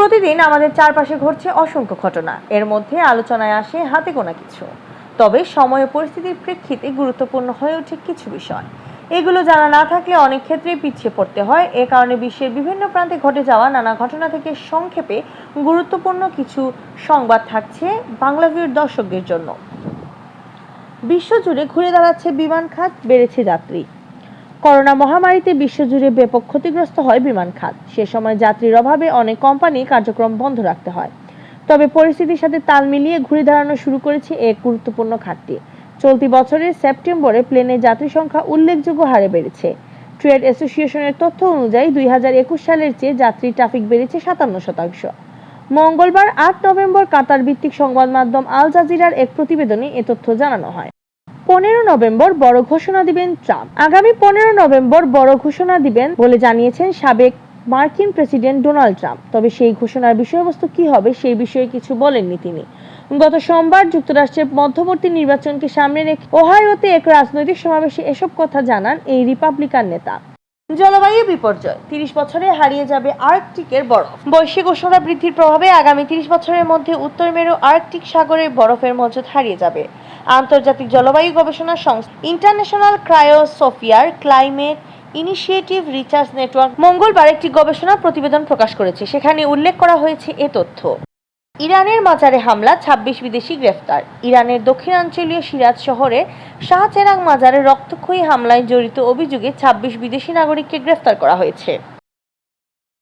প্রতিদিন আমাদের চারপাশে ঘটছে অসংখ্য ঘটনা। এর মধ্যে আলোচনায় আসে হাতে গোনা কিছু, তবে সময় ও পরিস্থিতির প্রেক্ষিতে গুরুত্বপূর্ণ হয়ে ওঠে কিছু বিষয়। এগুলো জানা না থাকলে অনেক ক্ষেত্রে পিছিয়ে পড়তে হয়। এ কারণে বিশ্বের বিভিন্ন প্রান্তে ঘটে যাওয়া নানা ঘটনা থেকে সংক্ষেপে গুরুত্বপূর্ণ কিছু সংবাদ থাকছে বাংলাভিউর দর্শকদের জন্য। বিশ্বজুড়ে ঘুরে দাঁড়াচ্ছে বিমান খাত, বেড়েছে যাত্রী। করোনা মহামারীতে বিশ্বজুড়ে ব্যাপক ক্ষতিগ্রস্ত হয় বিমান খাত। সে সময় যাত্রীর অভাবে অনেক কোম্পানি কার্যক্রম বন্ধ রাখতে হয়। তবে পরিস্থিতির সাথে তাল মিলিয়ে ঘুরে দাঁড়ানো শুরু করেছে এক গুরুত্বপূর্ণ খাতটি। চলতি বছরের সেপ্টেম্বরে প্লেনে যাত্রী সংখ্যা উল্লেখযোগ্য হারে বেড়েছে। ট্রেড অ্যাসোসিয়েশনের তথ্য অনুযায়ী 2021 সালের চেয়ে যাত্রী ট্রাফিক বেড়েছে 57%। মঙ্গলবার 8 নভেম্বর কাতার ভিত্তিক সংবাদ মাধ্যম আল জাজিরার এক প্রতিবেদনে এ তথ্য জানানো হয়। 15 নভেম্বর বড় ঘোষণা দিবেন ট্রাম্প। আগামী 15 নভেম্বর বড় ঘোষণা দিবেন বলে জানিয়েছেন সাবেক মার্কিন প্রেসিডেন্ট ডোনাল্ড ট্রাম্প। তবে সেই ঘোষণার বিষয়বস্তু কি হবে সেই বিষয়ে কিছু বলেননি তিনি। গত সোমবার যুক্তরাষ্ট্রের মধ্যবর্তী নির্বাচনকে সামনে রেখে ওহাইওতে এক রাজনৈতিক সমাবেশে এসব কথা জানান এই রিপাবলিকান নেতা। জলবায়ু বিপর্যয়, 30 বছরে হারিয়ে যাবে আর্কটিকের বরফ। বৈশ্বিক উষ্ণতা বৃদ্ধির প্রভাবে আগামী 30 বছরের মধ্যে উত্তর মেরু আর্কটিক সাগরের বরফের মজুদ হারিয়ে যাবে। আন্তর্জাতিক জলবায়ু গবেষণা সংস্থা international cryosphere climate initiative research network মঙ্গলবার একটি গবেষণা প্রতিবেদন প্রকাশ করেছে। সেখানে উল্লেখ করা হয়েছে এ তথ্য। ইরানের মাজারে হামলা, 26 বিদেশি গ্রেফতার। ইরানের দক্ষিণাঞ্চলীয় সিরাজ শহরে শাহচেরাগ মাজারে রক্তক্ষয়ী হামলায় জড়িত অভিযোগে 26 বিদেশি নাগরিককে গ্রেফতার করা হয়েছে।